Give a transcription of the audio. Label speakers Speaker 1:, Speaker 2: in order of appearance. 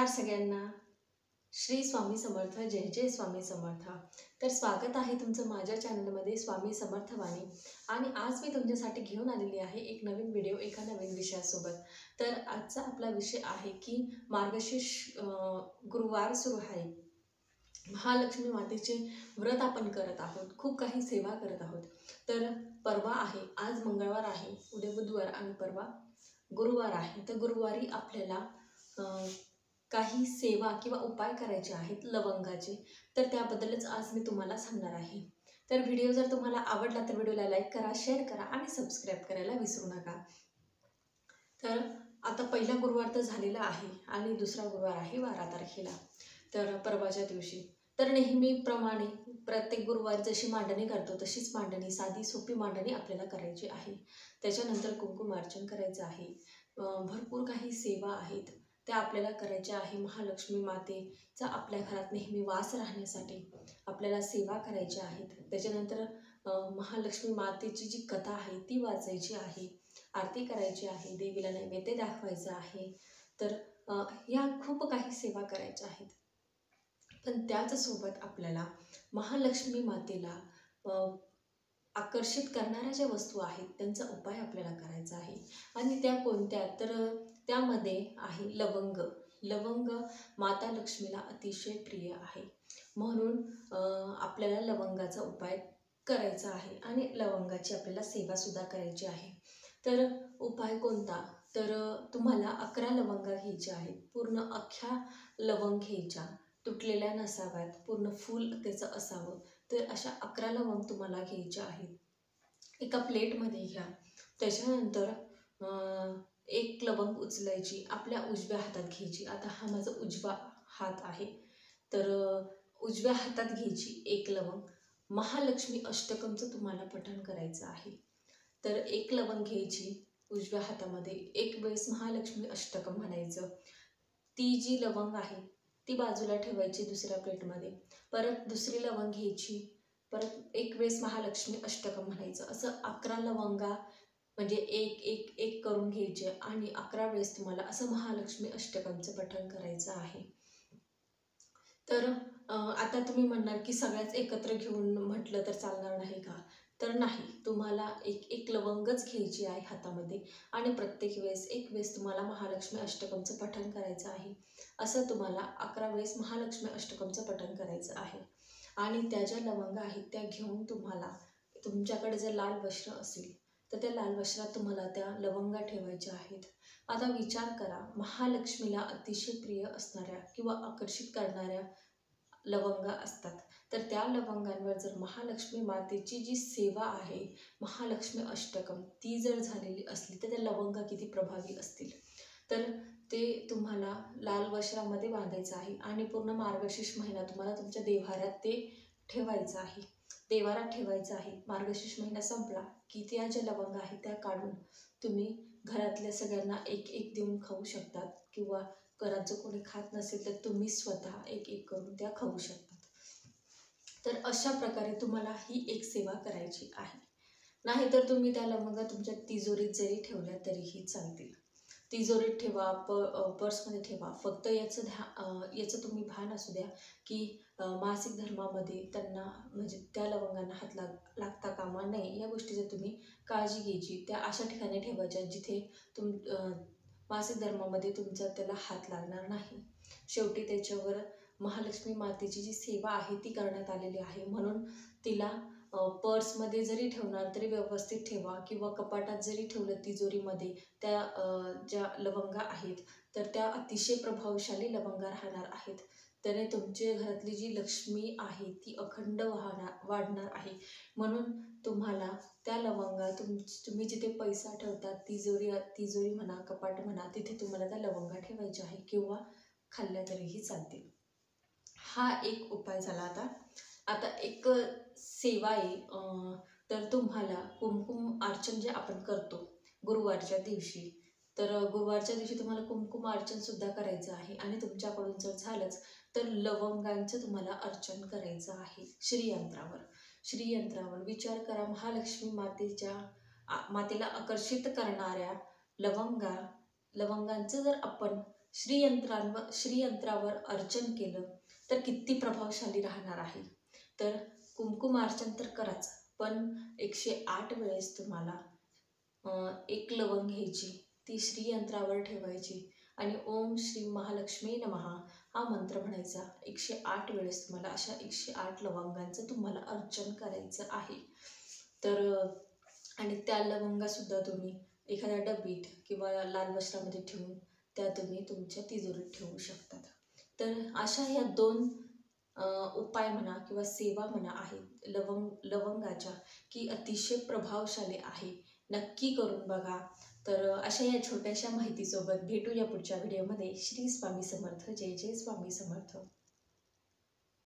Speaker 1: नमस्कार सगळ्यांना. श्री स्वामी समर्थ. जय जय स्वामी समर्थ. तर स्वागत आहे तुमचं माझ्या चॅनलमध्ये स्वामी समर्थ वाणी. आणि आज मी तुमच्यासाठी घेऊन आलेली आहे एक नवीन व्हिडिओ एका नवीन विषयासोबत. तर आजचा आपला विषय आहे की मार्गशीर्ष गुरुवार सुरू आहे. महालक्ष्मी मातेचे व्रत आपण करत आहोत, खूप काही सेवा करत आहोत. तर परवा आहे, आज मंगळवार आहे, उद्या बुधवार आणि परवा गुरुवार आहे. तर गुरुवारी आपल्याला काही सेवा किंवा उपाय करायचे आहेत लवंगाचे. तर त्याबद्दलच आज मी तुम्हाला सांगणार आहे. तर व्हिडिओ जर तुम्हाला आवडला तर व्हिडिओला लाईक करा, शेअर करा आणि सबस्क्राईब करायला विसरू नका. तर आता पहिला गुरुवार तर झालेला आहे आणि दुसरा गुरुवार आहे 12 तारखेला, तर परवाच्या दिवशी. तर नेहमीप्रमाणे प्रत्येक गुरुवारी जशी मांडणी करतो तशीच मांडणी, साधी सोपी मांडणी आपल्याला करायची आहे. त्याच्यानंतर कुंकुमार्चन करायचं आहे. भरपूर काही सेवा आहेत त्या आपल्याला करायच्या आहे. महालक्ष्मी मातेचा आपल्या घरात नेहमी वास राहण्यासाठी आपल्याला सेवा करायच्या आहेत. त्याच्यानंतर महालक्ष्मी मातेची जी कथा आहे ती वाचायची आहे, आरती करायची आहे, देवीला नैवेद्य दाखवायचा आहे. तर या खूप काही सेवा करायच्या आहेत. पण त्याचसोबत आपल्याला महालक्ष्मी मातेला आकर्षित करणाऱ्या ज्या वस्तू आहेत त्यांचा उपाय आपल्याला करायचा आहे. आणि त्या कोणत्या, तर त्यामध्ये आहे लवंग. लवंग माता लक्ष्मीला अतिशय प्रिय आहे, म्हणून आपल्याला लवंगाचा उपाय करायचा आहे आणि लवंगाची आपल्याला सेवासुद्धा करायची आहे. तर उपाय कोणता, तर तुम्हाला 11 लवंगा घ्यायच्या आहेत. पूर्ण अख्ख्या लवंग घ्यायच्या, तुटलेल्या नसाव्यात, पूर्ण फूल त्याचं असावं. तर अशा 11 लवंग तुम्हाला घ्यायच्या आहेत. एका प्लेटमध्ये घ्या. त्याच्यानंतर एक लवंग उचलायची, आपल्या उजव्या हातात घ्यायची. आता हा माझा उजवा हात आहे, तर उजव्या हातात घ्यायची एक लवंग. महालक्ष्मी अष्टकमचं तुम्हाला पठण करायचं आहे. तर एक लवंग घ्यायची उजव्या हातामध्ये, एक वेळेस महालक्ष्मी अष्टकम म्हणायचं. ती जी लवंग आहे ती बाजूला ठेवायची दुसऱ्या प्लेटमध्ये. परत दुसरी लवंग घ्यायची, परत एक वेळेस महालक्ष्मी अष्टकम म्हणायचं. असं 11 लवंगा म्हणजे एक एक एक करून घ्यायचे आणि 11 वेळेस तुम्हाला असं महालक्ष्मी अष्टकमचं पठण करायचं आहे. तर आता तुम्ही म्हणणार की सगळ्याच एकत्र घेऊन म्हटलं तर चालणार नाही का, तर नाही. तुम्हाला एक एक लवंगच घ्यायची आहे हातामध्ये आणि प्रत्येक वेळेस एक वेळेस तुम्हाला महालक्ष्मी अष्टकमचं पठण करायचं आहे. असं तुम्हाला 11 वेळेस महालक्ष्मी अष्टकमचं पठण करायचं आहे. आणि त्या ज्या लवंगा आहेत त्या घेऊन तुम्हाला, तुमच्याकडे जर लाल वस्त्र असेल तर त्या लाल वस्त्रात तुम्हाला त्या लवंगा ठेवायच्या आहेत. आता विचार करा, महालक्ष्मीला अतिशय प्रिय असणाऱ्या किंवा आकर्षित करणाऱ्या लवंगा असतात. तर त्या लवंगांवर जर महालक्ष्मी मातेची जी सेवा आहे, महालक्ष्मी अष्टकम, ती जर झालेली असली तर त्या लवंगा किती प्रभावी असतील. तर ते तुम्हाला लाल वस्त्रामध्ये बांधायचं आहे आणि पूर्ण मार्गशीर्ष महिना तुम्हाला तुमच्या देव्हाऱ्यात ते ठेवायचं आहे, देवारात ठेवायचं आहे. मार्गशीर्ष महिना संपला की त्या ज्या लवंगा आहेत त्या काढून तुम्ही घरातल्या सगळ्यांना एक एक देऊन खाऊ शकतात, किंवा घरात जो कोणी खात नसेल तर तुम्ही स्वतः एक एक करून त्या खाऊ शकतात. तर अशा प्रकारे तुम्हाला ही एक सेवा करायची आहे. नाहीतर तुम्ही त्या लवंगा तुमच्या तिजोरीत जरी ठेवल्या तरीही चालतील. तिजोरीत ठेवा, पर्समध्ये ठेवा. फक्त याचं तुम्ही भान असू द्या की मासिक धर्मामध्ये त्यांना म्हणजे त्या लवंगांना हात लागता कामा नये. या गोष्टीची तुम्ही काळजी घ्यायची. त्या अशा ठिकाणी ठेवायच्या जिथे मासिक धर्मामध्ये तुमचा त्याला हात लागणार नाही. शेवटी त्याच्यावर महालक्ष्मी मातेची जी सेवा आहे ती करण्यात आलेली आहे, म्हणून तिला पर्समध्ये जरी ठेवणार तरी व्यवस्थित ठेवा, किंवा कपाटात जरी ठेवलं तिजोरीमध्ये त्या ज्या लवंगा आहेत तर त्या अतिशय प्रभावशाली लवंगा राहणार आहेत. त्याने तुमच्या घरातली जी लक्ष्मी आहे ती अखंड वाढणार आहे. म्हणून तुम्हाला त्या लवंगा तुम्ही जिथे पैसा ठेवतात, तिजोरी म्हणा, कपाट म्हणा, तिथे तुम्हाला त्या लवंगा ठेवायच्या आहे, किंवा खाल्ल्या तरीही चालतील. हा एक उपाय झाला. आता एक सेवा आहे, तर तुम्हाला कुंकुम अर्चन जे आपण करतो गुरुवारच्या दिवशी, तर गुरुवारच्या दिवशी तुम्हाला कुंकुम अर्चन सुद्धा करायचं आहे. आणि तुमच्याकडून जर झालंच तर लवंगांचं तुम्हाला अर्चन करायचं आहे श्रीयंत्रावर. विचार करा, महालक्ष्मी मातेला आकर्षित करणाऱ्या लवंगांचं जर आपण श्रीयंत्रावर अर्चन केलं तर किती प्रभावशाली राहणार आहे. तर कुंकुमार्चन तर कराच, पण 108 वेळेस तुम्हाला एक लवंग घ्यायची, ती श्रीयंत्रावर ठेवायची आणि ओम श्री महालक्ष्मी नमः हा मंत्र म्हणायचा. 108 वेळेस तुम्हाला अशा 108 लवंगांचं तुम्हाला अर्चन करायचं आहे. तर आणि त्या लवंगासुद्धा तुम्ही एखाद्या डबीत किंवा लाल वस्त्रामध्ये ठेवून त्या तुम्ही तुमच्या तिजोरीत ठेवू शकतात. तर अशा ह्या 2 उपाय म्हणा किंवा सेवा म्हणा आहेत लवंगाच्या, की अतिशय प्रभावशाली आहे. नक्की करून बघा. तर अशा या छोट्याशा माहितीसोबत भेटूया पुढच्या व्हिडिओमध्ये. श्री स्वामी समर्थ. जय जय स्वामी समर्थ.